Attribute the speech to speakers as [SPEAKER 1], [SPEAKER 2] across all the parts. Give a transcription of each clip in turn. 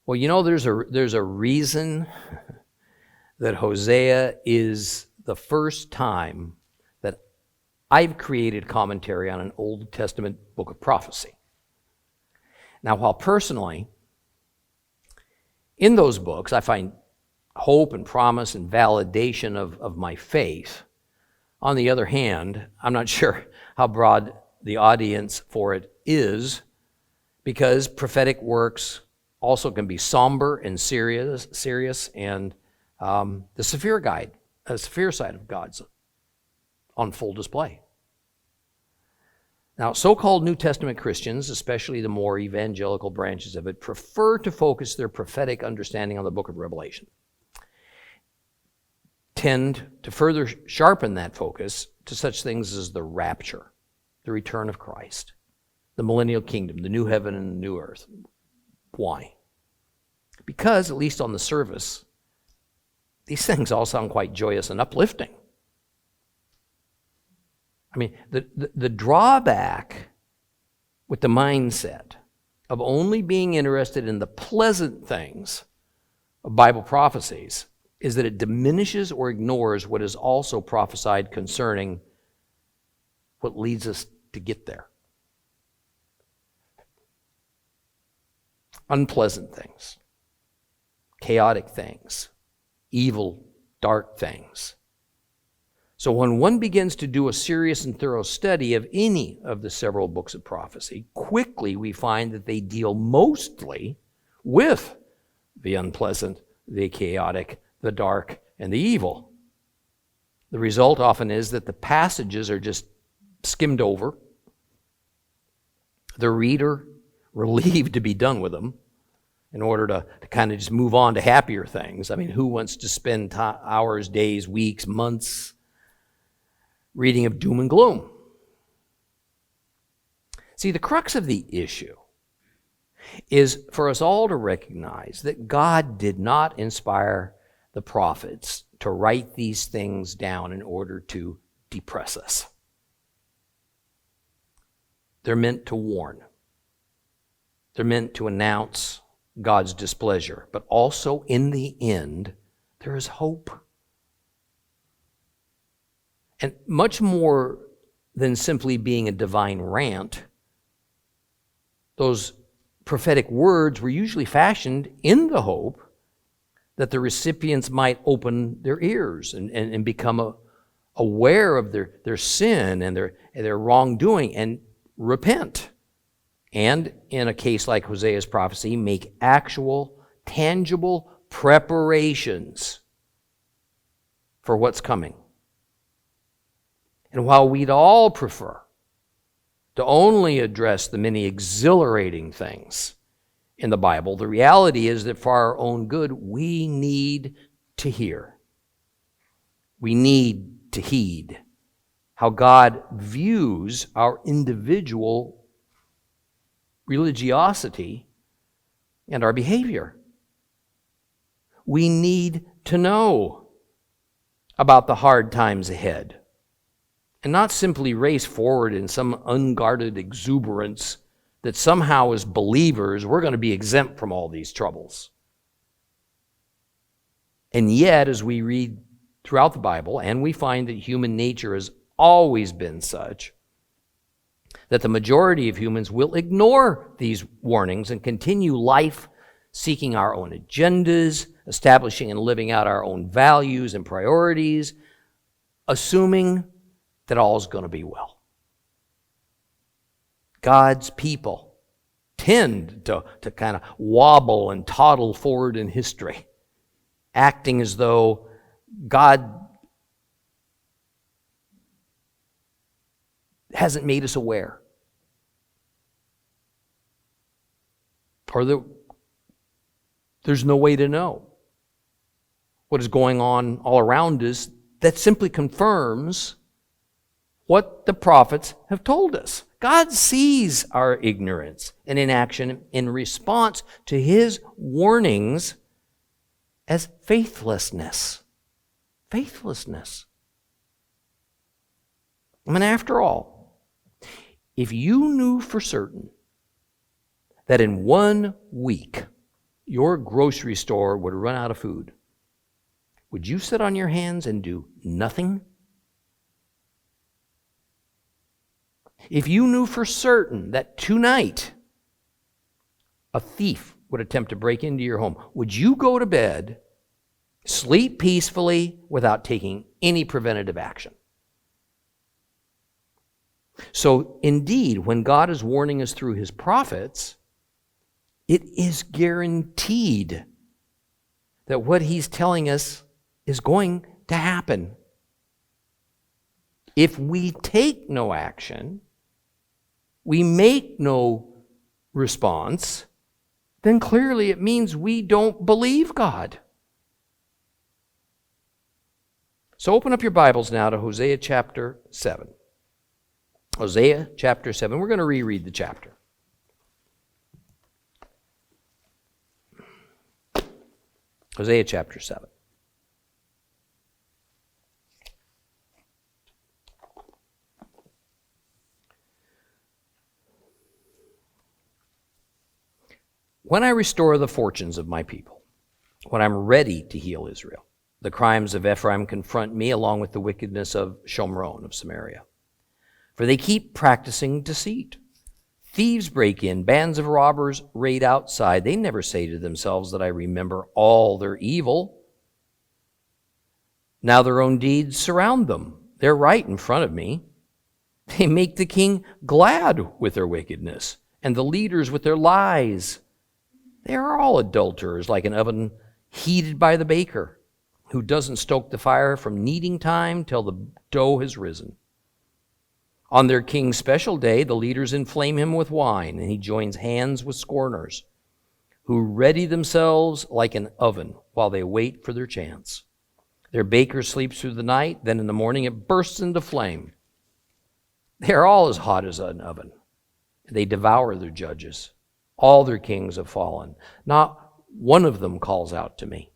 [SPEAKER 1] Well, there's a reason that Hosea is the first time that I've created commentary on an Old Testament book of prophecy. Now, while personally, in those books, I find hope and promise and validation of my faith. On the other hand, I'm not sure how broad the audience for it is, because prophetic works also can be somber and serious, and the severe side of God's on full display. Now, so-called New Testament Christians, especially the more evangelical branches of it, prefer to focus their prophetic understanding on the book of Revelation, tend to further sharpen that focus to such things as the rapture, the return of Christ, the millennial kingdom, the new heaven and the new earth. Why? Because, at least on the surface, these things all sound quite joyous and uplifting. I mean, the drawback with the mindset of only being interested in the pleasant things of Bible prophecies is that it diminishes or ignores what is also prophesied concerning what leads us to get there. Unpleasant things, chaotic things, evil, dark things. So when one begins to do a serious and thorough study of any of the several books of prophecy, quickly we find that they deal mostly with the unpleasant, the chaotic, the dark, and the evil. The result often is that the passages are just skimmed over, the reader relieved to be done with them in order to kind of just move on to happier things. I mean, who wants to spend hours, days, weeks, months reading of doom and gloom? See, the crux of the issue is for us all to recognize that God did not inspire the prophets to write these things down in order to depress us. They're meant to warn. They're meant to announce God's displeasure. But also, in the end, there is hope. And much more than simply being a divine rant, those prophetic words were usually fashioned in the hope that the recipients might open their ears and become aware of their sin and their wrongdoing and repent. And in a case like Hosea's prophecy, make actual, tangible preparations for what's coming. And while we'd all prefer to only address the many exhilarating things in the Bible, the reality is that for our own good, we need to hear. We need to heed how God views our individual religiosity and our behavior. We need to know about the hard times ahead and not simply race forward in some unguarded exuberance that somehow as believers we're going to be exempt from all these troubles. And yet, as we read throughout the Bible, and we find that human nature has always been such, that the majority of humans will ignore these warnings and continue life seeking our own agendas, establishing and living out our own values and priorities, assuming that all's going to be well. God's people tend to kind of wobble and toddle forward in history, acting as though God hasn't made us aware, or there's no way to know what is going on all around us that simply confirms what the prophets have told us. God sees our ignorance and inaction in response to his warnings as faithlessness. Faithlessness. I mean, after all, if you knew for certain that in 1 week your grocery store would run out of food, would you sit on your hands and do nothing? If you knew for certain that tonight a thief would attempt to break into your home, would you go to bed, sleep peacefully without taking any preventative action? So indeed, when God is warning us through his prophets, it is guaranteed that what he's telling us is going to happen. If we take no action, we make no response, then clearly it means we don't believe God. So open up your Bibles now to Hosea chapter 7. Hosea chapter 7. We're going to reread the chapter. Hosea chapter 7. When I restore the fortunes of my people, when I'm ready to heal Israel, the crimes of Ephraim confront me along with the wickedness of Shomron of Samaria. For they keep practicing deceit. Thieves break in, bands of robbers raid outside. They never say to themselves that I remember all their evil. Now their own deeds surround them. They're right in front of me. They make the king glad with their wickedness, and the leaders with their lies. They are all adulterers, like an oven heated by the baker, who doesn't stoke the fire from kneading time till the dough has risen. On their king's special day, the leaders inflame him with wine, and he joins hands with scorners, who ready themselves like an oven while they wait for their chance. Their baker sleeps through the night, then in the morning it bursts into flame. They are all as hot as an oven. They devour their judges. All their kings have fallen. Not one of them calls out to me.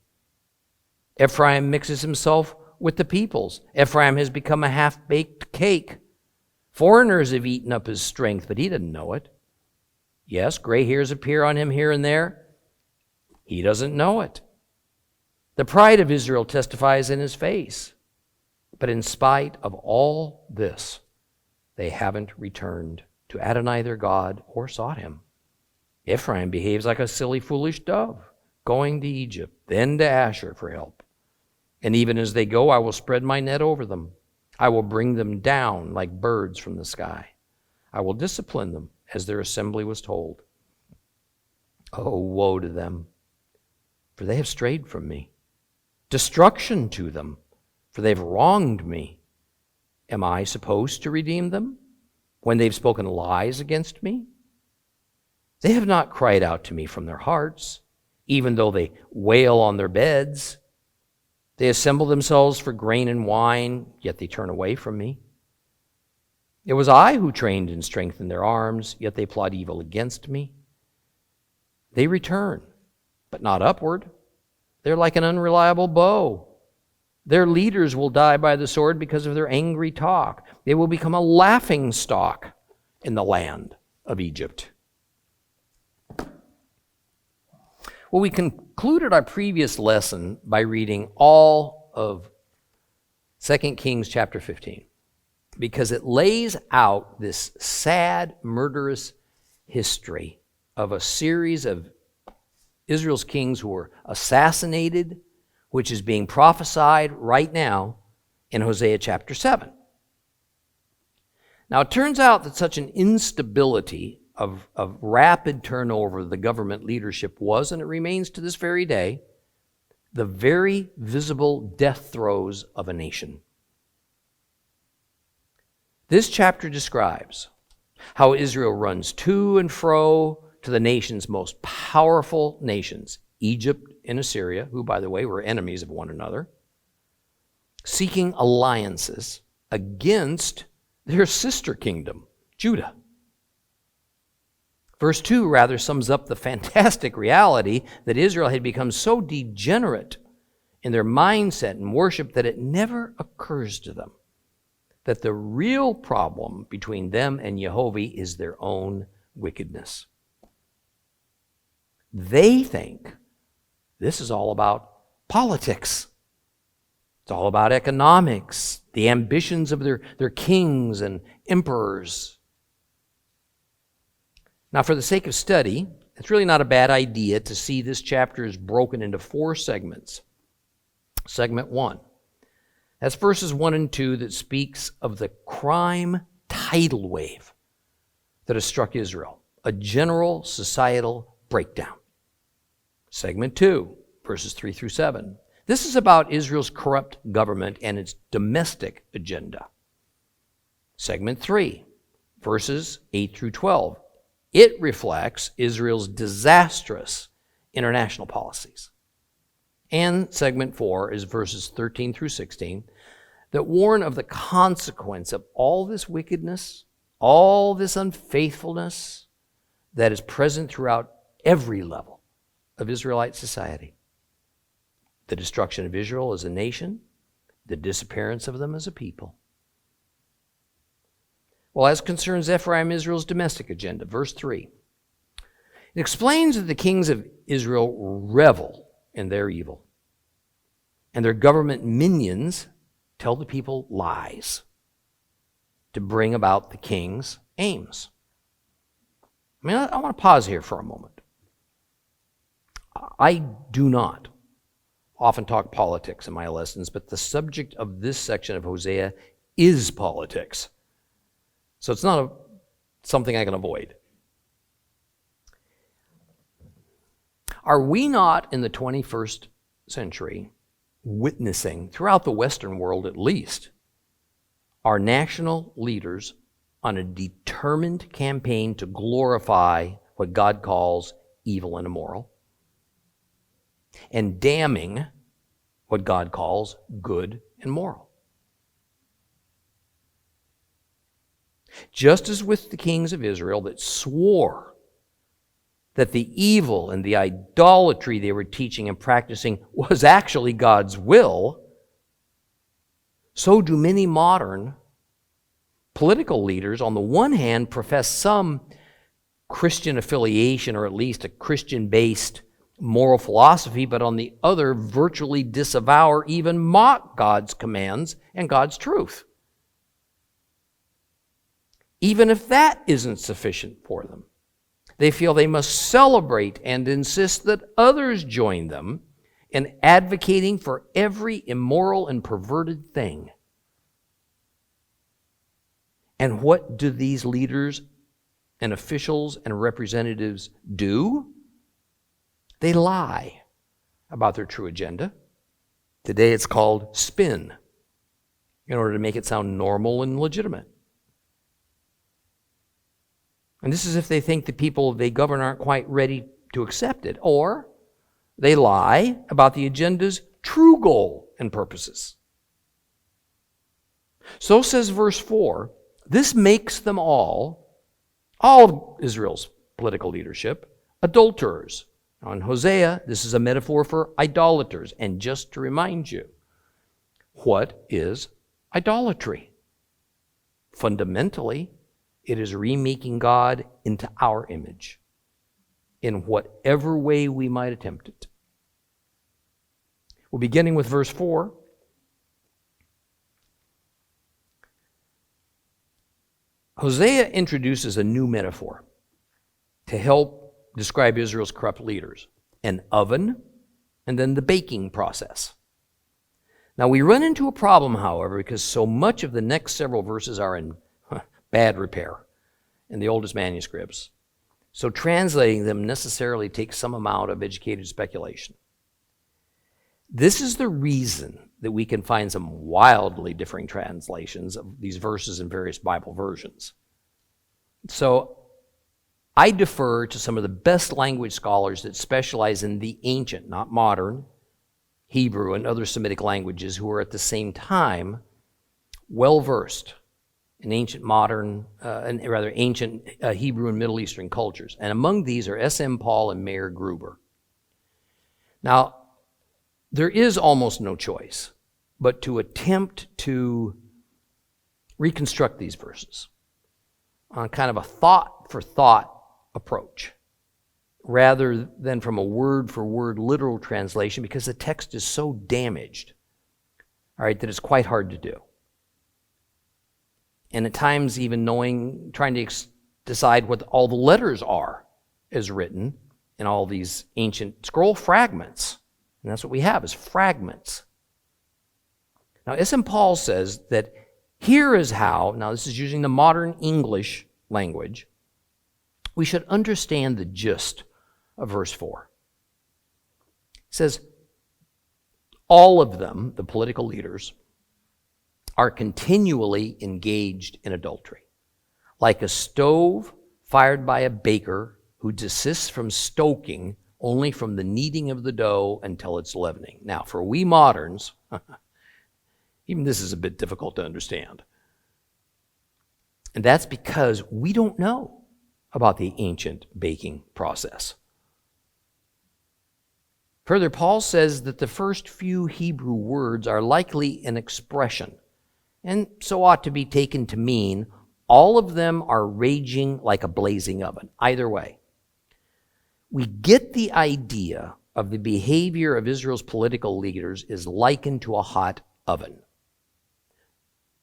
[SPEAKER 1] Ephraim mixes himself with the peoples. Ephraim has become a half-baked cake. Foreigners have eaten up his strength, but he didn't know it. Yes, gray hairs appear on him here and there. He doesn't know it. The pride of Israel testifies in his face. But in spite of all this, they haven't returned to Adonai their God or sought him. Ephraim behaves like a silly, foolish dove, going to Egypt, then to Asher for help. And even as they go, I will spread my net over them. I will bring them down like birds from the sky. I will discipline them as their assembly was told. Oh, woe to them, for they have strayed from me. Destruction to them, for they've wronged me. Am I supposed to redeem them when they've spoken lies against me? They have not cried out to me from their hearts, even though they wail on their beds. They assemble themselves for grain and wine, yet they turn away from me. It was I who trained and strengthened their arms, yet they plot evil against me. They return, but not upward. They're like an unreliable bow. Their leaders will die by the sword because of their angry talk. They will become a laughing stock in the land of Egypt. Well, we concluded our previous lesson by reading all of 2 Kings chapter 15 because it lays out this sad, murderous history of a series of Israel's kings who were assassinated, which is being prophesied right now in Hosea chapter 7. Now, it turns out that such an instability of rapid turnover of the government leadership was, and it remains to this very day, the very visible death throes of a nation. This chapter describes how Israel runs to and fro to the nation's most powerful nations, Egypt and Assyria, who, by the way, were enemies of one another, seeking alliances against their sister kingdom, Judah. Verse 2 rather sums up the fantastic reality that Israel had become so degenerate in their mindset and worship that it never occurs to them that the real problem between them and Jehovah is their own wickedness. They think This is all about politics. It's all about economics, the ambitions of their kings and emperors. Now, for the sake of study, it's really not a bad idea to see this chapter is broken into 4 segments. Segment 1. That's verses 1 and 2 that speaks of the crime tidal wave that has struck Israel, a general societal breakdown. Segment 2, verses 3 through 7. This is about Israel's corrupt government and its domestic agenda. Segment 3, verses 8 through 12. It reflects Israel's disastrous international policies. And segment 4 is verses 13 through 16 that warn of the consequence of all this wickedness, all this unfaithfulness that is present throughout every level of Israelite society. The destruction of Israel as a nation, the disappearance of them as a people. Well, as concerns Ephraim, Israel's domestic agenda, verse 3, it explains that the kings of Israel revel in their evil, and their government minions tell the people lies to bring about the king's aims. I want to pause here for a moment. I do not often talk politics in my lessons, but the subject of this section of Hosea is politics. So it's not something I can avoid. Are we not in the 21st century witnessing, throughout the Western world at least, our national leaders on a determined campaign to glorify what God calls evil and immoral, and damning what God calls good and moral? Just as with the kings of Israel that swore that the evil and the idolatry they were teaching and practicing was actually God's will, so do many modern political leaders, on the one hand, profess some Christian affiliation or at least a Christian-based moral philosophy, but on the other, virtually disavow or even mock God's commands and God's truth. Even if that isn't sufficient for them, they feel they must celebrate and insist that others join them in advocating for every immoral and perverted thing. And what do these leaders and officials and representatives do? They lie about their true agenda. Today it's called spin, in order to make it sound normal and legitimate. And this is if they think the people they govern aren't quite ready to accept it. Or they lie about the agenda's true goal and purposes. So says verse 4, this makes them all of Israel's political leadership, adulterers. Now in Hosea, this is a metaphor for idolaters. And just to remind you, what is idolatry? Fundamentally, it is remaking God into our image in whatever way we might attempt it. Well, beginning with verse 4, Hosea introduces a new metaphor to help describe Israel's corrupt leaders: an oven and then the baking process. Now, we run into a problem, however, because so much of the next several verses are in bad repair in the oldest manuscripts. So translating them necessarily takes some amount of educated speculation. This is the reason that we can find some wildly differing translations of these verses in various Bible versions. So I defer to some of the best language scholars that specialize in the ancient, not modern, Hebrew and other Semitic languages, who are at the same time well-versed in ancient Hebrew and Middle Eastern cultures. And among these are S.M. Paul and Meir Gruber. Now, there is almost no choice but to attempt to reconstruct these verses on kind of a thought-for-thought approach. rather than from a word-for-word literal translation because the text is so damaged, all right, that it's quite hard to do. And at times even trying to decide what all the letters are as written in all these ancient scroll fragments. And that's what we have, is fragments. Now, S.M. Paul says that here is how, now this is using the modern English language, we should understand the gist of verse 4. It says, all of them, the political leaders, are continually engaged in adultery, like a stove fired by a baker who desists from stoking only from the kneading of the dough until it's leavening. Now, for we moderns, even this is a bit difficult to understand. And that's because we don't know about the ancient baking process. Further, Paul says that the first few Hebrew words are likely an expression, and so ought to be taken to mean all of them are raging like a blazing oven. Either way, we get the idea of the behavior of Israel's political leaders is likened to a hot oven.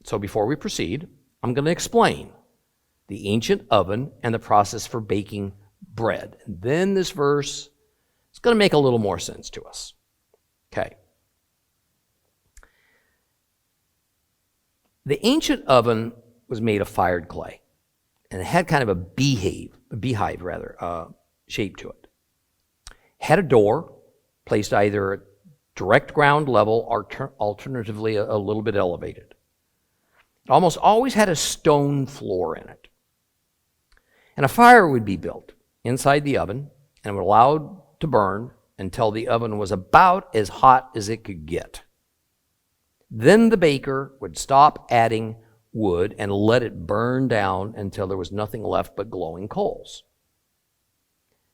[SPEAKER 1] So before we proceed, I'm going to explain the ancient oven and the process for baking bread. And then this verse is going to make a little more sense to us. Okay. The ancient oven was made of fired clay, and it had kind of a beehive shape to it. It had a door placed either at direct ground level or alternatively a little bit elevated. It almost always had a stone floor in it. And a fire would be built inside the oven and would allow to burn until the oven was about as hot as it could get. Then the baker would stop adding wood and let it burn down until there was nothing left but glowing coals.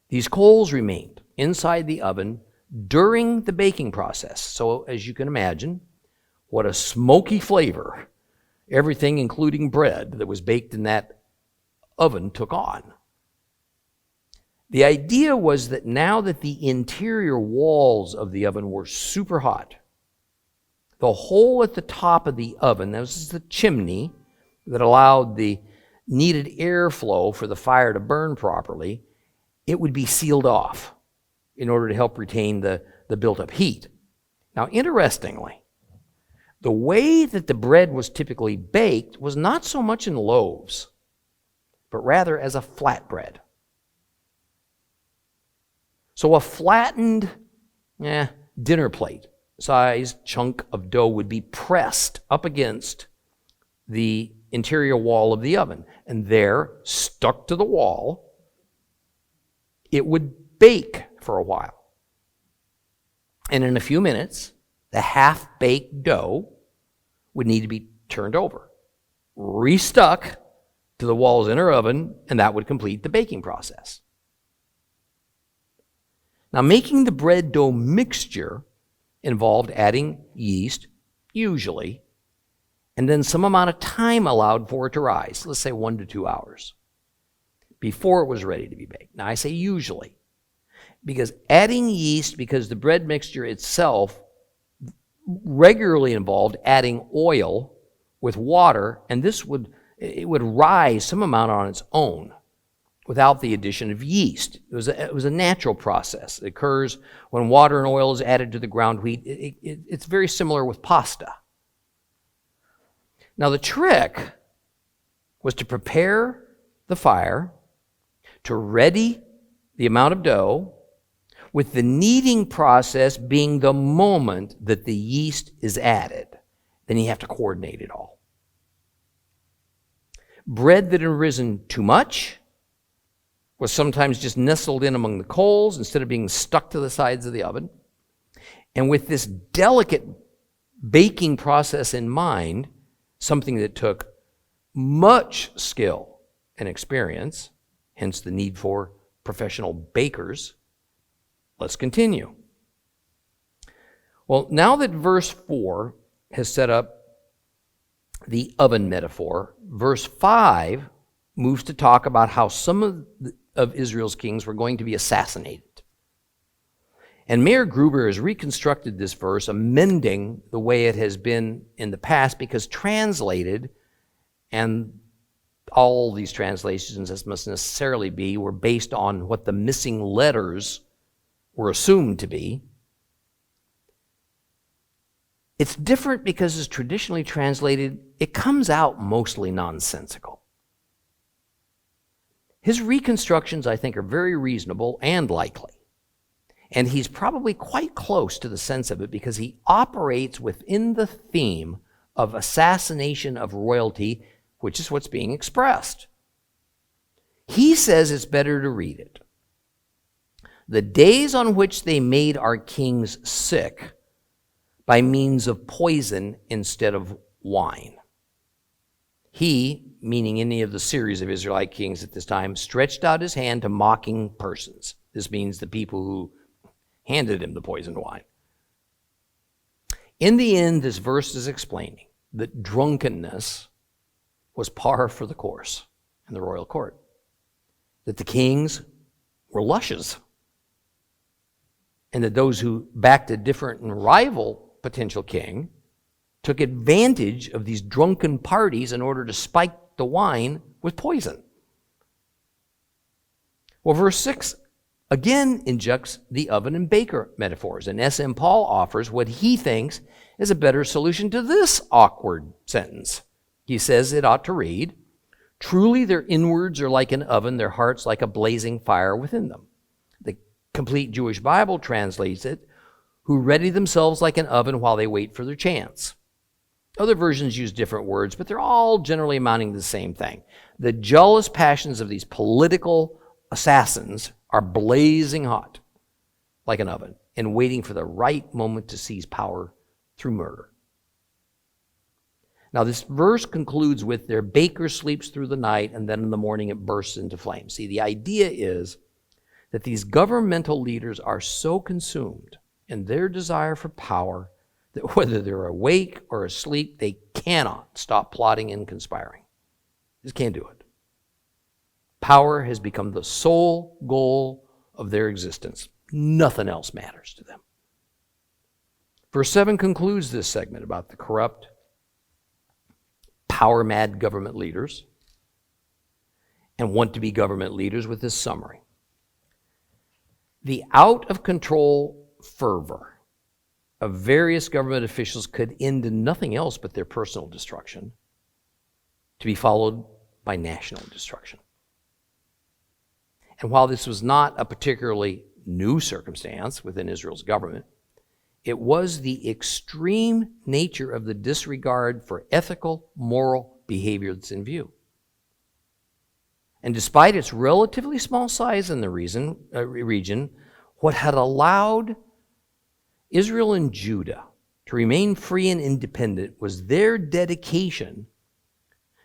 [SPEAKER 1] These coals remained inside the oven during the baking process. So as you can imagine, what a smoky flavor everything, including bread, that was baked in that oven took on. The idea was that now that the interior walls of the oven were super hot, the hole at the top of the oven, this is the chimney that allowed the needed airflow for the fire to burn properly, it would be sealed off in order to help retain the built-up heat. Now, interestingly, the way that the bread was typically baked was not so much in loaves, but rather as a flatbread. So a flattened dinner plate sized chunk of dough would be pressed up against the interior wall of the oven, and there, stuck to the wall, it would bake for a while. And in a few minutes, the half-baked dough would need to be turned over, restuck to the wall's inner oven, and that would complete the baking process. Now, making the bread dough mixture involved adding yeast, usually, and then some amount of time allowed for it to rise, let's say 1 to 2 hours, before it was ready to be baked. Now, I say usually, because adding yeast, because the bread mixture itself regularly involved adding oil with water, and it would rise some amount on its own without the addition of yeast. It was a natural process. It occurs when water and oil is added to the ground wheat. It's very similar with pasta. Now, the trick was to prepare the fire, to ready the amount of dough, with the kneading process being the moment that the yeast is added. Then you have to coordinate it all. Bread that had risen too much was sometimes just nestled in among the coals instead of being stuck to the sides of the oven. And with this delicate baking process in mind, something that took much skill and experience, hence the need for professional bakers, let's continue. Well, now that verse 4 has set up the oven metaphor, verse 5 moves to talk about how some of Israel's kings were going to be assassinated. And Mayer Gruber has reconstructed this verse, amending the way it has been in the past, because translated, and all these translations, as must necessarily be, were based on what the missing letters were assumed to be. It's different because it's traditionally translated, it comes out mostly nonsensical. His reconstructions, I think, are very reasonable and likely. And he's probably quite close to the sense of it because he operates within the theme of assassination of royalty, which is what's being expressed. He says it's better to read it. The days on which they made our kings sick by means of poison instead of wine. He, meaning any of the series of Israelite kings at this time, stretched out his hand to mocking persons. This means the people who handed him the poisoned wine. In the end, this verse is explaining that drunkenness was par for the course in the royal court. That the kings were lushes. And that those who backed a different and rival potential king took advantage of these drunken parties in order to spike the wine with poison. Well, verse 6 again injects the oven and baker metaphors, and S.M. Paul offers what he thinks is a better solution to this awkward sentence. He says it ought to read, "Truly their inwards are like an oven, their hearts like a blazing fire within them." The Complete Jewish Bible translates it, "Who ready themselves like an oven while they wait for their chance." Other versions use different words, but they're all generally amounting to the same thing. The jealous passions of these political assassins are blazing hot like an oven and waiting for the right moment to seize power through murder. Now, this verse concludes with, "Their baker sleeps through the night, and then in the morning it bursts into flames." See, the idea is that these governmental leaders are so consumed in their desire for power that whether they're awake or asleep, they cannot stop plotting and conspiring. Just can't do it. Power has become the sole goal of their existence. Nothing else matters to them. Verse 7 concludes this segment about the corrupt, power-mad government leaders and want-to-be government leaders with this summary. The out-of-control fervor of various government officials could end in nothing else but their personal destruction, to be followed by national destruction. And while this was not a particularly new circumstance within Israel's government, it was the extreme nature of the disregard for ethical, moral behavior that's in view. And despite its relatively small size in the region, what had allowed Israel and Judah to remain free and independent was their dedication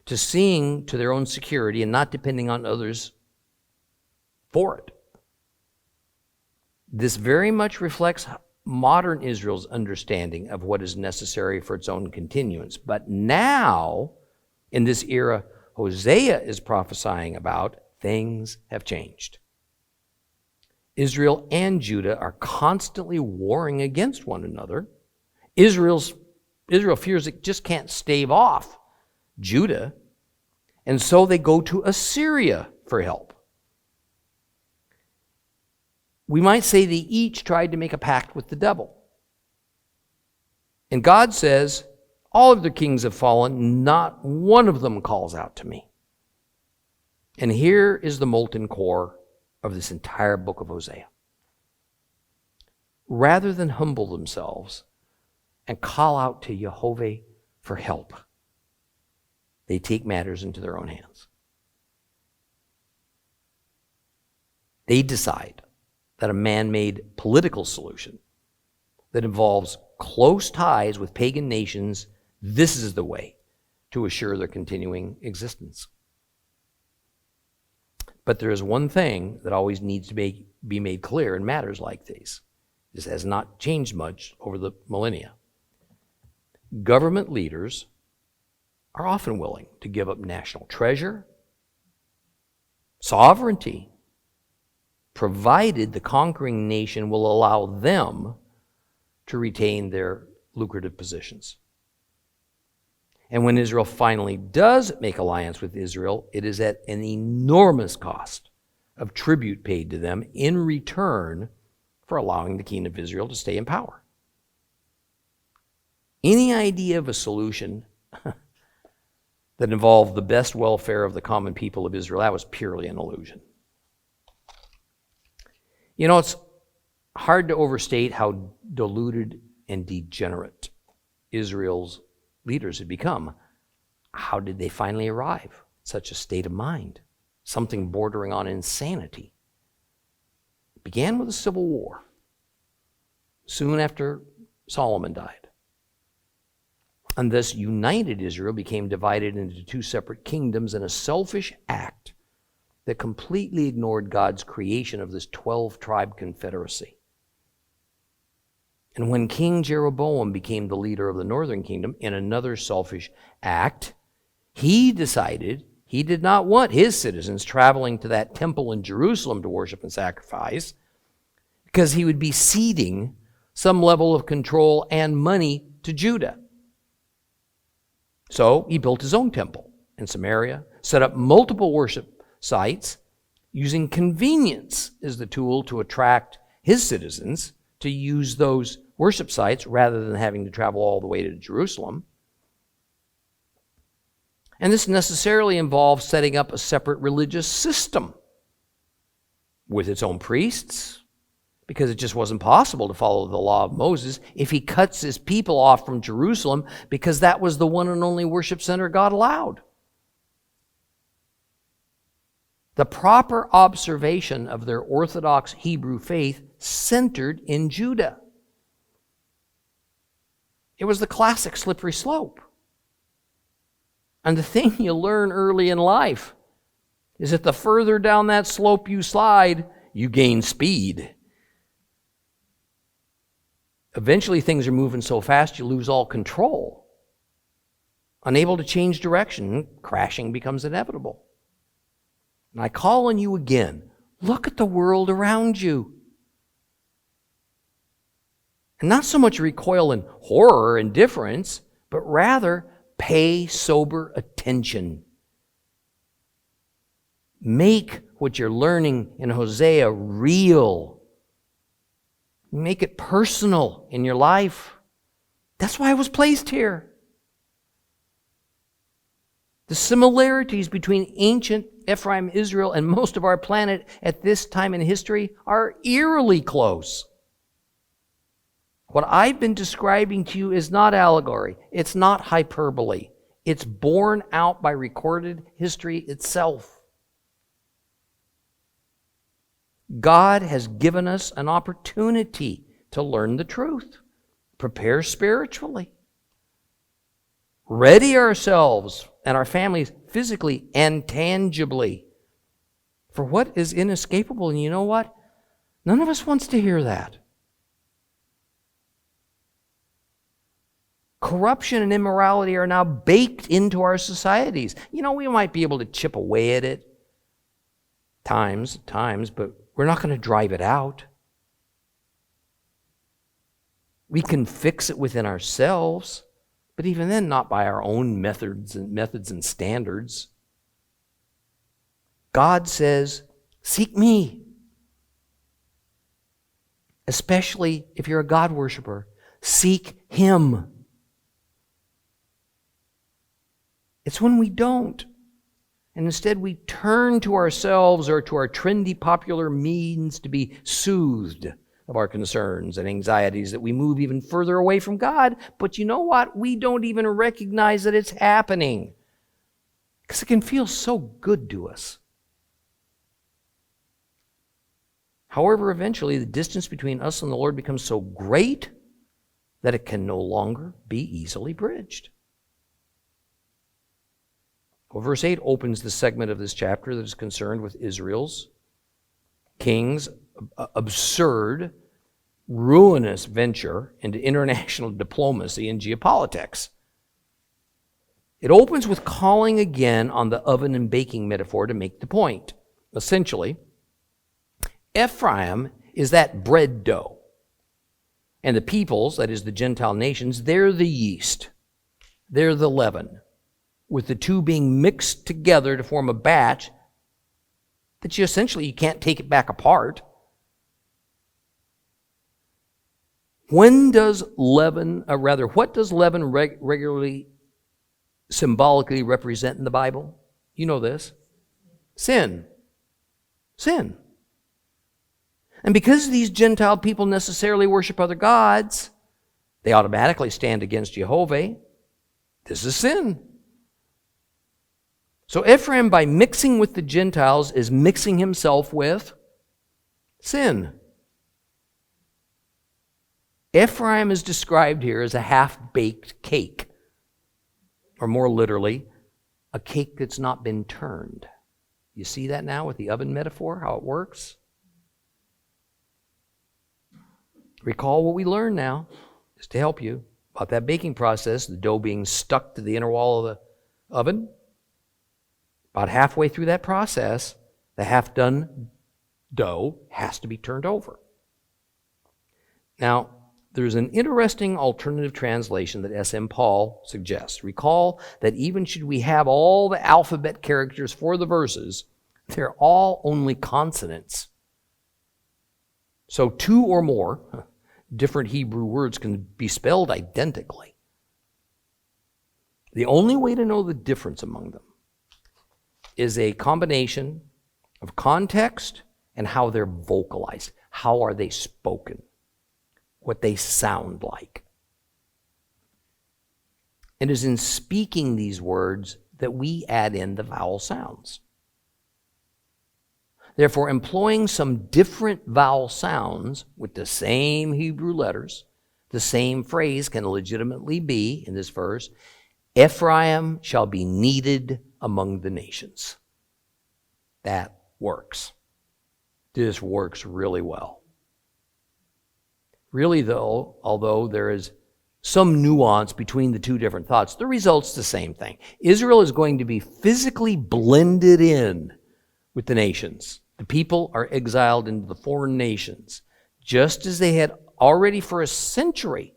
[SPEAKER 1] to seeing to their own security and not depending on others for it. This very much reflects modern Israel's understanding of what is necessary for its own continuance. But now, in this era Hosea is prophesying about, things have changed. Israel and Judah are constantly warring against one another. Israel fears it just can't stave off Judah, and so they go to Assyria for help. We might say they each tried to make a pact with the devil. And God says, all of the kings have fallen, not one of them calls out to me. And here is the molten core of this entire book of Hosea. Rather than humble themselves and call out to Jehovah for help, they take matters into their own hands. They decide that a man-made political solution that involves close ties with pagan nations, this is the way to assure their continuing existence. But there is one thing that always needs to be made clear in matters like these. This has not changed much over the millennia. Government leaders are often willing to give up national treasure, sovereignty, provided the conquering nation will allow them to retain their lucrative positions. And when Israel finally does make alliance with Israel, it is at an enormous cost of tribute paid to them in return for allowing the king of Israel to stay in power. Any idea of a solution that involved the best welfare of the common people of Israel, that was purely an illusion. You know, it's hard to overstate how deluded and degenerate Israel's leaders had become. How did they finally arrive at such a state of mind? Something bordering on insanity. It began with a civil war soon after Solomon died. And this united Israel became divided into two separate kingdoms in a selfish act that completely ignored God's creation of this 12-tribe confederacy. And when King Jeroboam became the leader of the northern kingdom in another selfish act, he decided he did not want his citizens traveling to that temple in Jerusalem to worship and sacrifice, because he would be ceding some level of control and money to Judah. So he built his own temple in Samaria, set up multiple worship sites, using convenience as the tool to attract his citizens to use those worship sites rather than having to travel all the way to Jerusalem. And this necessarily involves setting up a separate religious system with its own priests, because it just wasn't possible to follow the law of Moses if he cuts his people off from Jerusalem, because that was the one and only worship center God allowed. The proper observation of their Orthodox Hebrew faith centered in Judah. It was the classic slippery slope. And the thing you learn early in life is that the further down that slope you slide, you gain speed. Eventually things are moving so fast you lose all control. Unable to change direction, crashing becomes inevitable. And I call on you again, look at the world around you. And not so much recoil in horror and indifference, but rather pay sober attention. Make what you're learning in Hosea real. Make it personal in your life. That's why I was placed here. The similarities between ancient Ephraim, Israel, and most of our planet at this time in history are eerily close. What I've been describing to you is not allegory. It's not hyperbole. It's borne out by recorded history itself. God has given us an opportunity to learn the truth, prepare spiritually, ready ourselves and our families physically and tangibly for what is inescapable. And you know what? None of us wants to hear that. Corruption and immorality are now baked into our societies. You know, we might be able to chip away at it times, but we're not going to drive it out. We can fix it within ourselves, but even then, not by our own methods and standards. God says, seek me. Especially if you're a God worshiper, seek Him. It's when we don't, and instead we turn to ourselves or to our trendy popular means to be soothed of our concerns and anxieties, that we move even further away from God. But you know what? We don't even recognize that it's happening, because it can feel so good to us. However, eventually the distance between us and the Lord becomes so great that it can no longer be easily bridged. Well, verse 8 opens the segment of this chapter that is concerned with Israel's king's absurd, ruinous venture into international diplomacy and geopolitics. It opens with calling again on the oven and baking metaphor to make the point. Essentially, Ephraim is that bread dough. And the peoples, that is the Gentile nations, they're the yeast. They're the leaven, with the two being mixed together to form a batch that you can't take it back apart. What does leaven regularly, symbolically represent in the Bible? You know this. Sin. Sin. And because these Gentile people necessarily worship other gods, they automatically stand against Jehovah. This is sin. So Ephraim, by mixing with the Gentiles, is mixing himself with sin. Ephraim is described here as a half-baked cake, or more literally, a cake that's not been turned. You see that now with the oven metaphor, how it works? Recall what we learned now, just to help you, about that baking process, the dough being stuck to the inner wall of the oven. About halfway through that process, the half-done dough has to be turned over. Now, there's an interesting alternative translation that S.M. Paul suggests. Recall that even should we have all the alphabet characters for the verses, they're all only consonants. So two or more different Hebrew words can be spelled identically. The only way to know the difference among them is a combination of context and how they're vocalized. How are they spoken? What they sound like. It is in speaking these words that we add in the vowel sounds. Therefore, employing some different vowel sounds with the same Hebrew letters, the same phrase can legitimately be, in this verse, Ephraim shall be needed among the nations. That works. This works really well. Really, though, although there is some nuance between the two different thoughts, the result's the same thing. Israel is going to be physically blended in with the nations. The people are exiled into the foreign nations, just as they had already for a century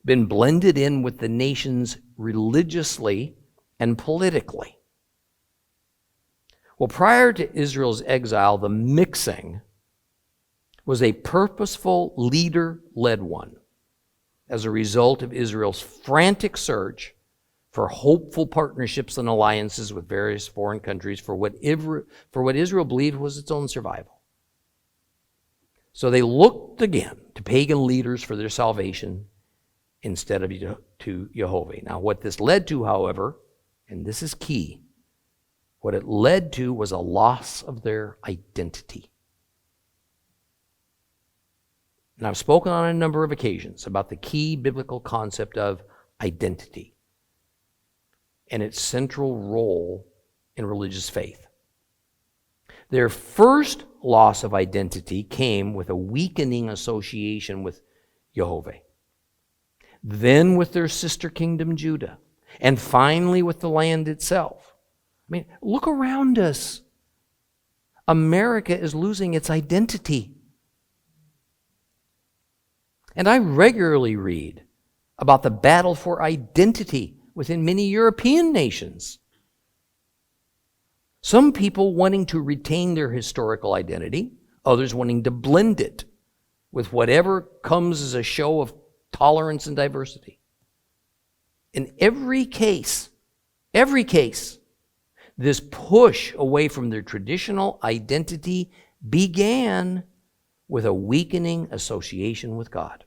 [SPEAKER 1] been blended in with the nations religiously and politically. Well, prior to Israel's exile, the mixing was a purposeful, leader-led one as a result of Israel's frantic search for hopeful partnerships and alliances with various foreign countries for what Israel believed was its own survival. So they looked again to pagan leaders for their salvation instead of to Jehovah. Now, what this led to, however, and this is key, what it led to was a loss of their identity. And I've spoken on a number of occasions about the key biblical concept of identity and its central role in religious faith. Their first loss of identity came with a weakening association with Jehovah, then with their sister kingdom Judah, and finally with the land itself. I mean, look around us. America is losing its identity. And I regularly read about the battle for identity within many European nations. Some people wanting to retain their historical identity, others wanting to blend it with whatever comes as a show of tolerance and diversity. In every case, this push away from their traditional identity began with a weakening association with God.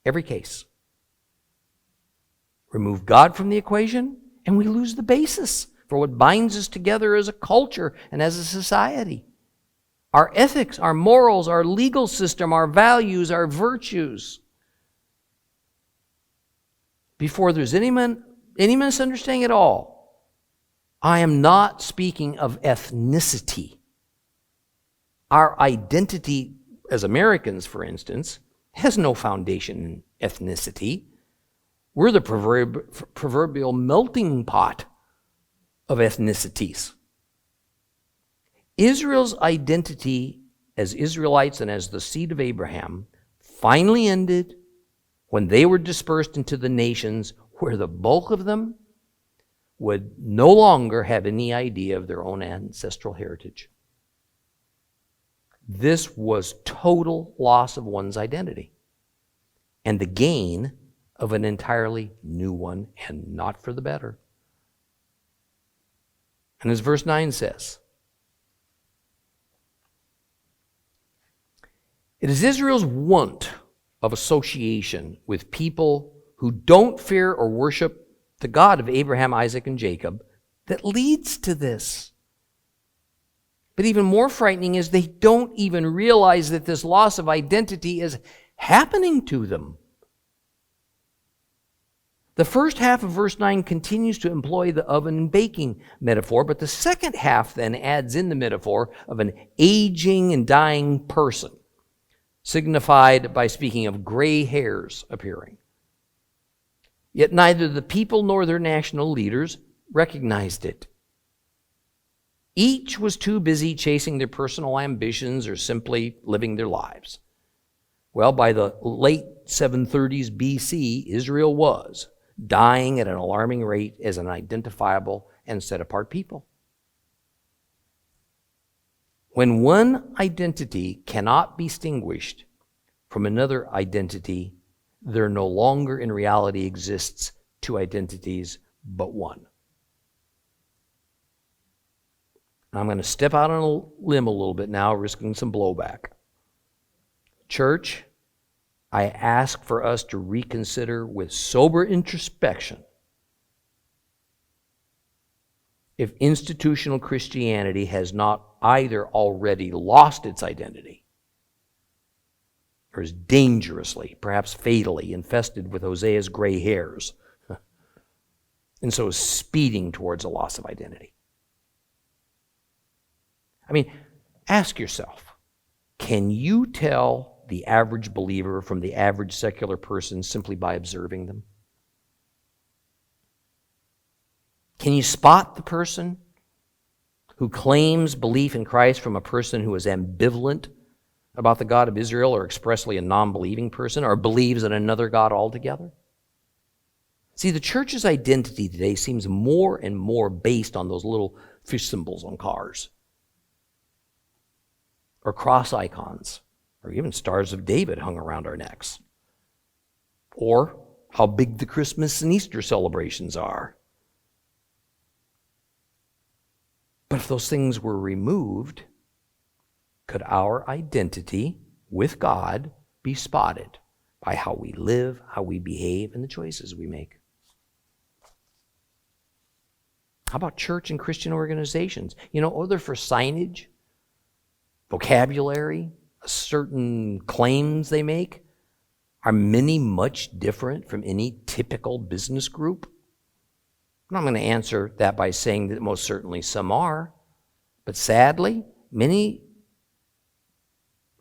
[SPEAKER 1] Every case. Remove God from the equation, and we lose the basis for what binds us together as a culture and as a society. Our ethics, our morals, our legal system, our values, our virtues. Before there's any misunderstanding at all, I am not speaking of ethnicity. Our identity as Americans, for instance, has no foundation in ethnicity. We're the proverbial melting pot of ethnicities. Israel's identity as Israelites and as the seed of Abraham finally ended when they were dispersed into the nations where the bulk of them would no longer have any idea of their own ancestral heritage. This was total loss of one's identity and the gain of an entirely new one, and not for the better. And as verse 9 says, it is Israel's want of association with people who don't fear or worship the God of Abraham, Isaac, and Jacob that leads to this. But even more frightening is they don't even realize that this loss of identity is happening to them. The first half of verse 9 continues to employ the oven and baking metaphor, but the second half then adds in the metaphor of an aging and dying person, signified by speaking of gray hairs appearing. Yet neither the people nor their national leaders recognized it. Each was too busy chasing their personal ambitions or simply living their lives. Well, by the late 730s BC, Israel was dying at an alarming rate as an identifiable and set-apart people. When one identity cannot be distinguished from another identity, there no longer in reality exists two identities, but one. I'm going to step out on a limb a little bit now, risking some blowback. Church, I ask for us to reconsider with sober introspection if institutional Christianity has not either already lost its identity or is dangerously, perhaps fatally, infested with Hosea's gray hairs, and so is speeding towards a loss of identity. I mean, ask yourself, can you tell the average believer from the average secular person simply by observing them? Can you spot the person who claims belief in Christ from a person who is ambivalent about the God of Israel, or expressly a non-believing person, or believes in another God altogether? See, the church's identity today seems more and more based on those little fish symbols on cars, or cross icons, or even stars of David hung around our necks, or how big the Christmas and Easter celebrations are. But if those things were removed, could our identity with God be spotted by how we live, how we behave, and the choices we make? How about church and Christian organizations? They're for signage, vocabulary, certain claims they make. Are many much different from any typical business group? I'm going to answer that by saying that most certainly some are, but sadly, many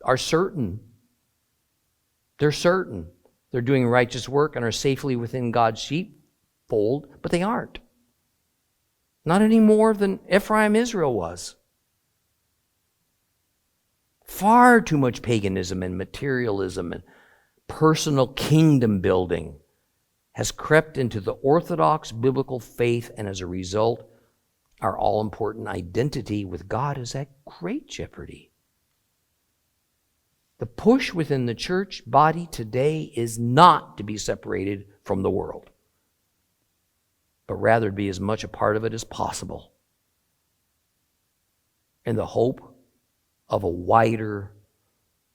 [SPEAKER 1] are certain. They're certain they're doing righteous work and are safely within God's sheepfold, but they aren't. Not any more than Ephraim Israel was. Far too much paganism and materialism and personal kingdom building has crept into the orthodox biblical faith, and as a result, our all-important identity with God is at great jeopardy. The push within the church body today is not to be separated from the world, but rather to be as much a part of it as possible, in the hope of a wider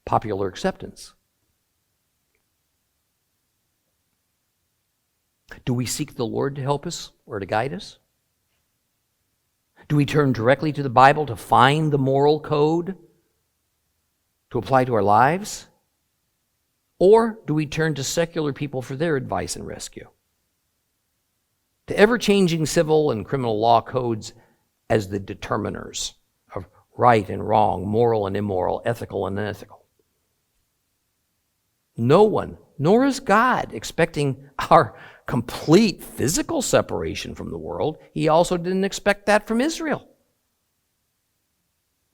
[SPEAKER 1] popular acceptance. Do we seek the Lord to help us or to guide us? Do we turn directly to the Bible to find the moral code to apply to our lives? Or do we turn to secular people for their advice and rescue? To ever-changing civil and criminal law codes as the determiners of right and wrong, moral and immoral, ethical and unethical. No one, nor is God, expecting our complete physical separation from the world. He also didn't expect that from Israel.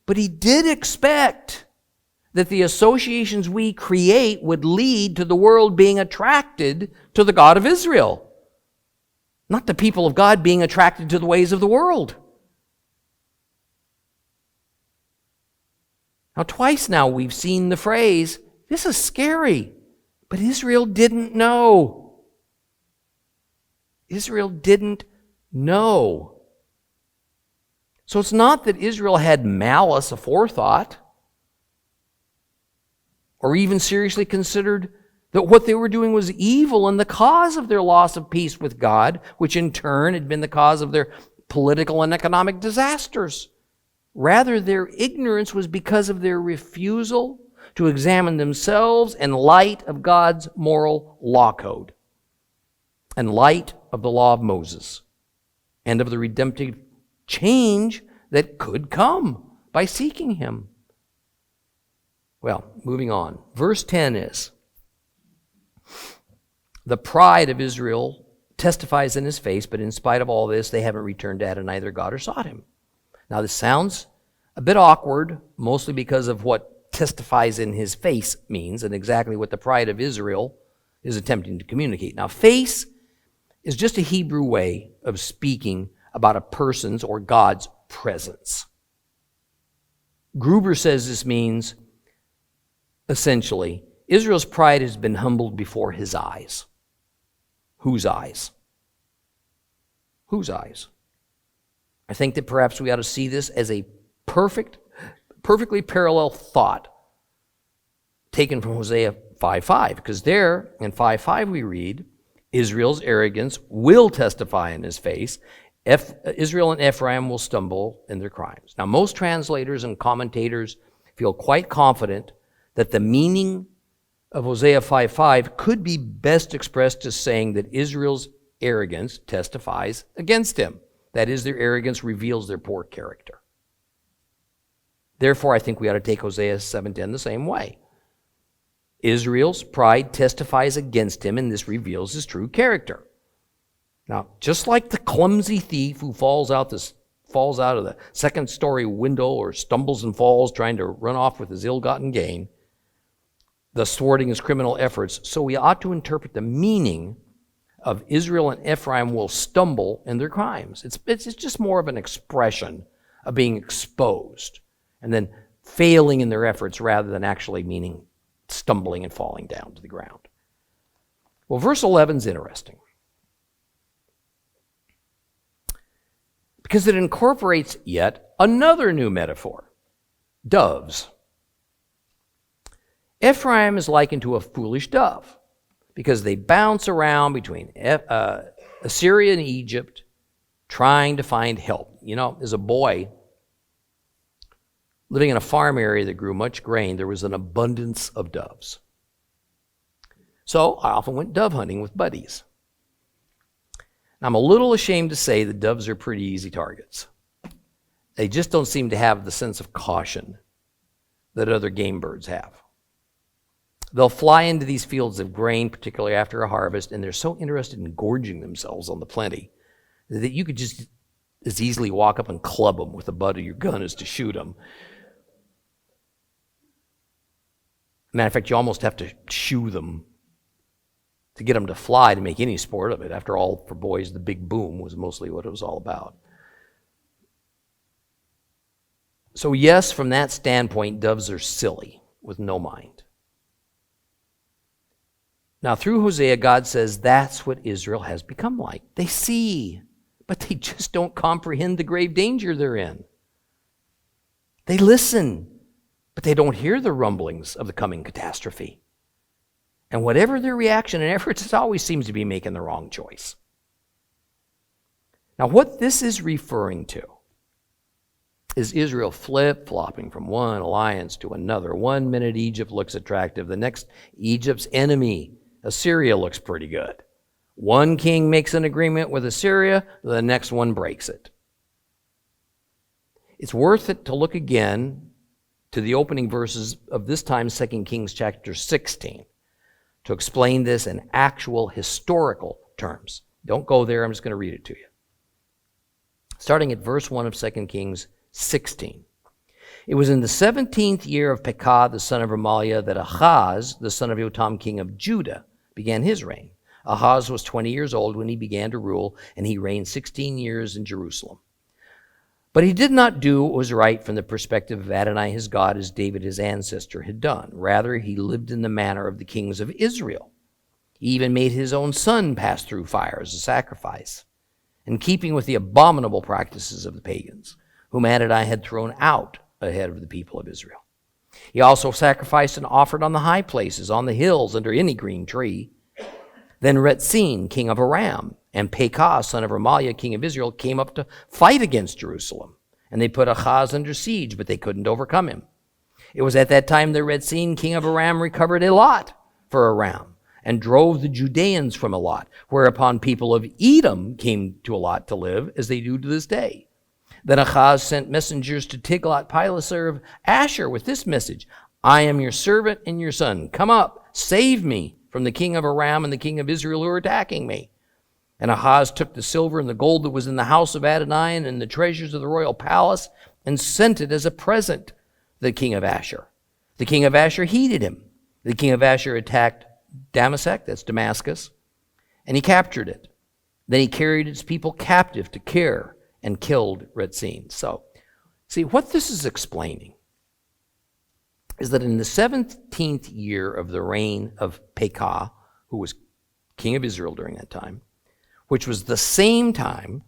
[SPEAKER 1] But he did expect that the associations we create would lead to the world being attracted to the God of Israel, not the people of God being attracted to the ways of the world. Now, twice now we've seen the phrase, this is scary, but Israel didn't know. Israel didn't know. So it's not that Israel had malice aforethought, or even seriously considered that what they were doing was evil and the cause of their loss of peace with God, which in turn had been the cause of their political and economic disasters. Rather, their ignorance was because of their refusal to examine themselves in light of God's moral law code, in light of the law of Moses, and of the redemptive change that could come by seeking Him. Well, moving on. Verse 10 is, the pride of Israel testifies in his face, but in spite of all this, they haven't returned to Adonai their God or sought Him. Now, this sounds a bit awkward, mostly because of what testifies in his face means and exactly what the pride of Israel is attempting to communicate. Now, face is just a Hebrew way of speaking about a person's or God's presence. Gruber says this means, essentially, Israel's pride has been humbled before his eyes. Whose eyes? Whose eyes? I think that perhaps we ought to see this as a perfectly parallel thought taken from Hosea 5:5, because there in 5:5 we read, Israel's arrogance will testify in his face. Israel and Ephraim will stumble in their crimes. Now, most translators and commentators feel quite confident that the meaning of Hosea 5:5 could be best expressed as saying that Israel's arrogance testifies against him. That is, their arrogance reveals their poor character. Therefore, I think we ought to take Hosea 7:10 the same way. Israel's pride testifies against him, and this reveals his true character. Now, just like the clumsy thief who falls out of the second-story window or stumbles and falls trying to run off with his ill-gotten gain, thus thwarting his criminal efforts, so we ought to interpret the meaning of Israel and Ephraim will stumble in their crimes. It's just more of an expression of being exposed and then failing in their efforts rather than actually meaning stumbling and falling down to the ground. Well, verse 11 is interesting because it incorporates yet another new metaphor, doves. Ephraim is likened to a foolish dove because they bounce around between Assyria and Egypt trying to find help. You know, as a boy living in a farm area that grew much grain, there was an abundance of doves. So I often went dove hunting with buddies. I'm a little ashamed to say that doves are pretty easy targets. They just don't seem to have the sense of caution that other game birds have. They'll fly into these fields of grain, particularly after a harvest, and they're so interested in gorging themselves on the plenty that you could just as easily walk up and club them with the butt of your gun as to shoot them. Matter of fact, you almost have to shoo them to get them to fly to make any sport of it. After all, for boys, the big boom was mostly what it was all about. So yes, from that standpoint, doves are silly with no mind. Now, through Hosea, God says that's what Israel has become like. They see, but they just don't comprehend the grave danger they're in. They listen, but they don't hear the rumblings of the coming catastrophe. And whatever their reaction and efforts, it always seems to be making the wrong choice. Now, what this is referring to is Israel flip-flopping from one alliance to another. 1 minute Egypt looks attractive. The next, Egypt's enemy, Assyria, looks pretty good. One king makes an agreement with Assyria, the next one breaks it. It's worth it to look again to the opening verses of this time 2 Kings chapter 16 to explain this in actual historical terms. Don't go there, I'm just going to read it to you. Starting at verse 1 of 2 Kings 16. It was in the 17th year of Pekah, the son of Remaliah, that Ahaz, the son of Jotam, king of Judah, began his reign. Ahaz was 20 years old when he began to rule, and he reigned 16 years in Jerusalem. But he did not do what was right from the perspective of Adonai his God, as David his ancestor had done. Rather, he lived in the manner of the kings of Israel. He even made his own son pass through fire as a sacrifice, in keeping with the abominable practices of the pagans, whom Adonai had thrown out ahead of the people of Israel. He also sacrificed and offered on the high places, on the hills, under any green tree. Then Rezin, king of Aram, and Pekah, son of Remaliah, king of Israel, came up to fight against Jerusalem. And they put Ahaz under siege, but they couldn't overcome him. It was at that time that Rezin, king of Aram, recovered Elat for Aram, and drove the Judeans from Elat, whereupon people of Edom came to Elat to live, as they do to this day. Then Ahaz sent messengers to Tiglath-Pileser of Asher with this message: I am your servant and your son. Come up, save me from the king of Aram and the king of Israel who are attacking me. And Ahaz took the silver and the gold that was in the house of Adonai and the treasures of the royal palace and sent it as a present to the king of Asher. The king of Asher heeded him. The king of Asher attacked Damascus, that's Damascus, and he captured it. Then he carried its people captive to Kir and killed Rezin. So, see, what this is explaining is that in the 17th year of the reign of Pekah, who was king of Israel during that time, which was the same time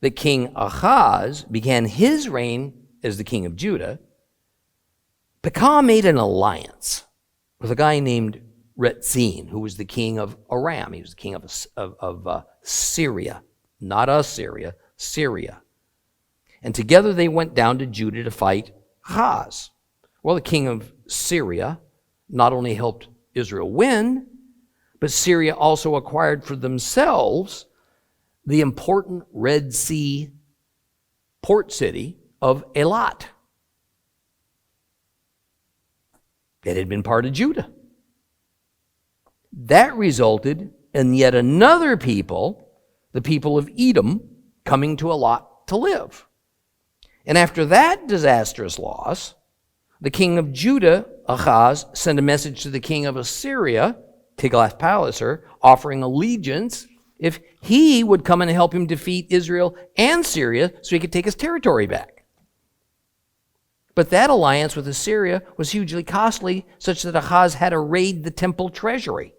[SPEAKER 1] that King Ahaz began his reign as the king of Judah, Pekah made an alliance with a guy named Rezin, who was the king of Aram. He was the king of Syria, not Assyria, Syria. And together they went down to Judah to fight Ahaz. Well, the king of Syria not only helped Israel win, but Syria also acquired for themselves the important Red Sea port city of Elat. It had been part of Judah. That resulted in yet another people, the people of Edom, coming to Elat to live. And after that disastrous loss, the king of Judah, Ahaz, sent a message to the king of Assyria, Tiglath-Pileser, offering allegiance if he would come and help him defeat Israel and Syria so he could take his territory back. But that alliance with Assyria was hugely costly, such that Ahaz had to raid the temple treasury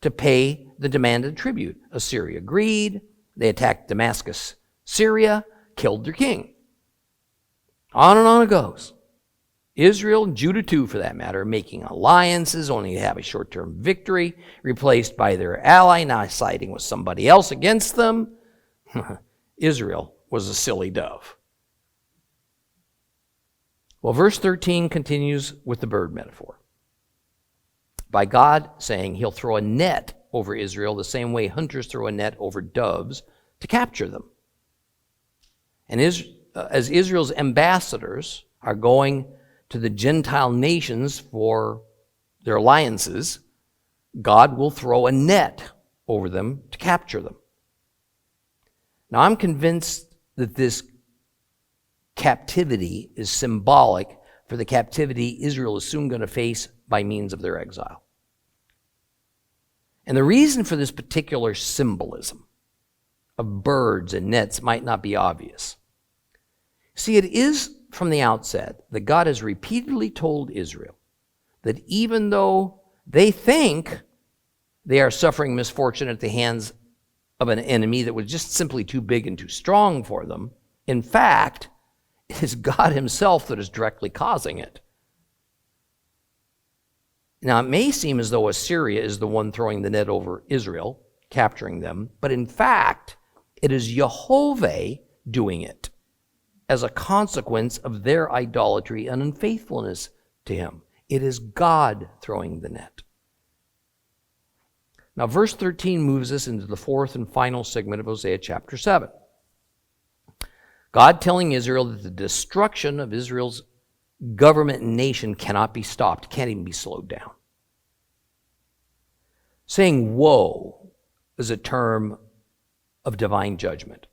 [SPEAKER 1] to pay the demanded tribute. Assyria agreed. They attacked Damascus, Syria, killed their king. On and on it goes. Israel, and Judah too for that matter, making alliances only to have a short-term victory, replaced by their ally, now siding with somebody else against them. Israel was a silly dove. Well, verse 13 continues with the bird metaphor. By God saying he'll throw a net over Israel the same way hunters throw a net over doves to capture them. And as Israel's ambassadors are going to the Gentile nations for their alliances, God will throw a net over them to capture them. Now, I'm convinced that this captivity is symbolic for the captivity Israel is soon going to face by means of their exile. And the reason for this particular symbolism of birds and nets might not be obvious. See, it is from the outset that God has repeatedly told Israel that even though they think they are suffering misfortune at the hands of an enemy that was just simply too big and too strong for them, in fact, it is God himself that is directly causing it. Now, it may seem as though Assyria is the one throwing the net over Israel, capturing them, but in fact, it is Jehovah doing it as a consequence of their idolatry and unfaithfulness to him. It is God throwing the net. Now, verse 13 moves us into the fourth and final segment of Hosea chapter 7. God telling Israel that the destruction of Israel's government and nation cannot be stopped, can't even be slowed down. Saying woe is a term of divine judgment.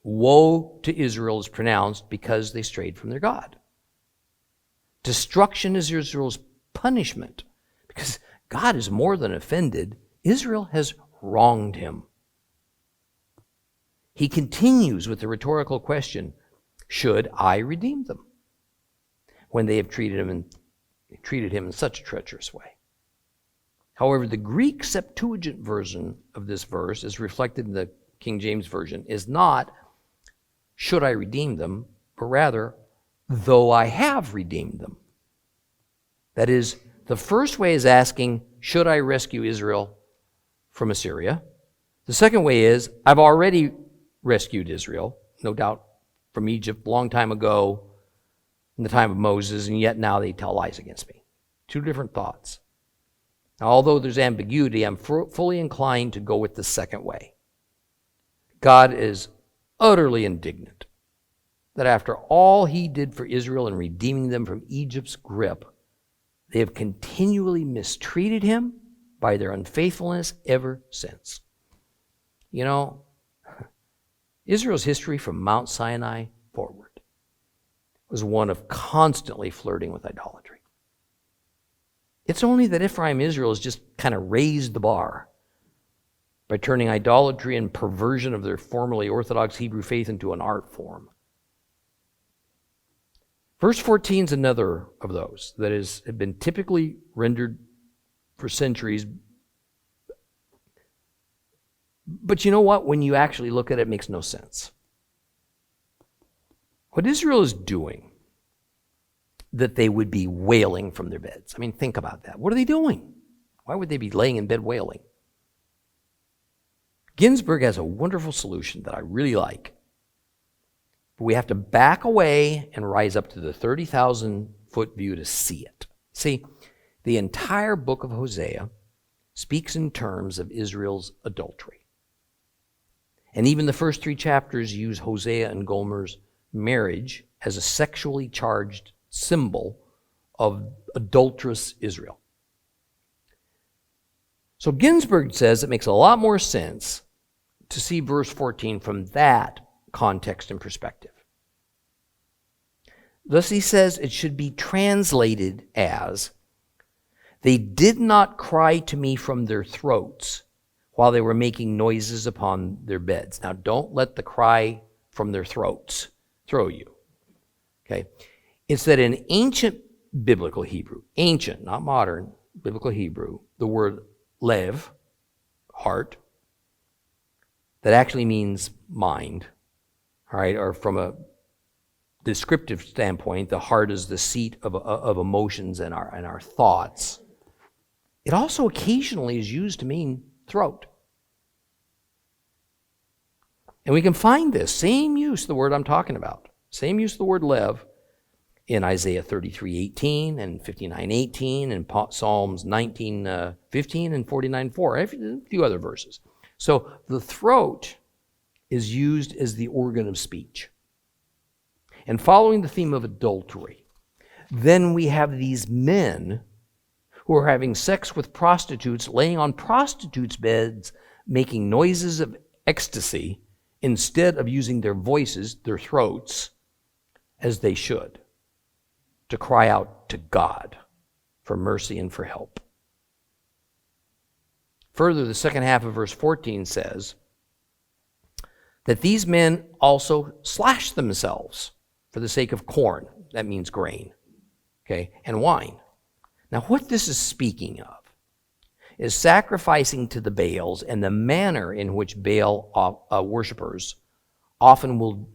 [SPEAKER 1] woe to Israel is pronounced because they strayed from their God. Destruction is Israel's punishment because God is more than offended. Israel has wronged him. He continues with the rhetorical question, should I redeem them when they have treated him in such a treacherous way? However, the Greek Septuagint version of this verse, as reflected in the King James Version, is not, should I redeem them, but rather, though I have redeemed them. That is, the first way is asking, should I rescue Israel from Assyria? The second way is, I've already rescued Israel, no doubt from Egypt a long time ago, in the time of Moses, and yet now they tell lies against me. Two different thoughts. Now, although there's ambiguity, I'm fully inclined to go with the second way. God is utterly indignant that after all he did for Israel in redeeming them from Egypt's grip, they have continually mistreated him by their unfaithfulness ever since. You know, Israel's history from Mount Sinai forward was one of constantly flirting with idolatry. It's only that Ephraim Israel has just kind of raised the bar by turning idolatry and perversion of their formerly Orthodox Hebrew faith into an art form. Verse 14 is another of those that have been typically rendered for centuries. But you know what? When you actually look at it, it makes no sense. What Israel is doing, that they would be wailing from their beds. I mean, think about that. What are they doing? Why would they be laying in bed wailing? Ginsburg has a wonderful solution that I really like. But we have to back away and rise up to the 30,000-foot view to see it. See, the entire book of Hosea speaks in terms of Israel's adultery. And even the first 3 chapters use Hosea and Gomer's marriage as a sexually charged symbol of adulterous Israel. So Ginsburg says it makes a lot more sense to see verse 14 from that context and perspective. Thus he says it should be translated as, they did not cry to me from their throats while they were making noises upon their beds. Now don't let the cry from their throats throw you. Okay? It's that in ancient biblical Hebrew, ancient, not modern, biblical Hebrew, the word lev, heart, that actually means mind, all right, or from a descriptive standpoint, the heart is the seat of emotions and our thoughts. It also occasionally is used to mean throat. And we can find this same use of the word I'm talking about, same use of the word lev, in Isaiah 33:18 and 59:18 and Psalms 19:15 and 49:4, a few other verses. So the throat is used as the organ of speech. And following the theme of adultery, then we have these men who are having sex with prostitutes, laying on prostitutes' beds, making noises of ecstasy instead of using their voices, their throats, as they should, to cry out to God for mercy and for help. Further, the second half of verse 14 says that these men also slash themselves for the sake of corn, that means grain, okay, and wine. Now, what this is speaking of is sacrificing to the Baals and the manner in which Baal worshipers often will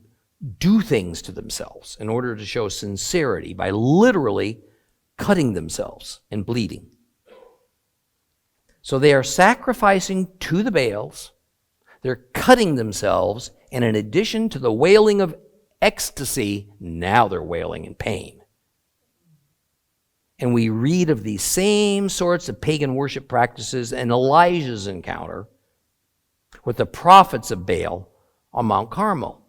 [SPEAKER 1] do things to themselves in order to show sincerity by literally cutting themselves and bleeding. So they are sacrificing to the Baals, they're cutting themselves, and in addition to the wailing of ecstasy, now they're wailing in pain. And we read of these same sorts of pagan worship practices in Elijah's encounter with the prophets of Baal on Mount Carmel.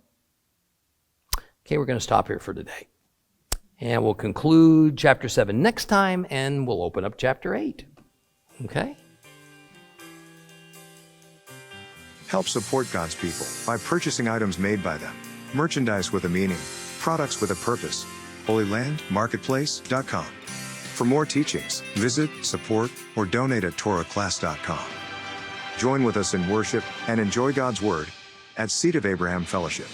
[SPEAKER 1] Okay, we're going to stop here for today. And we'll conclude chapter 7 next time, and we'll open up chapter 8. Okay?
[SPEAKER 2] Help support God's people by purchasing items made by them, merchandise with a meaning, products with a purpose. HolyLandMarketplace.com. For more teachings, visit, support, or donate at TorahClass.com. Join with us in worship and enjoy God's Word at Seed of Abraham Fellowship.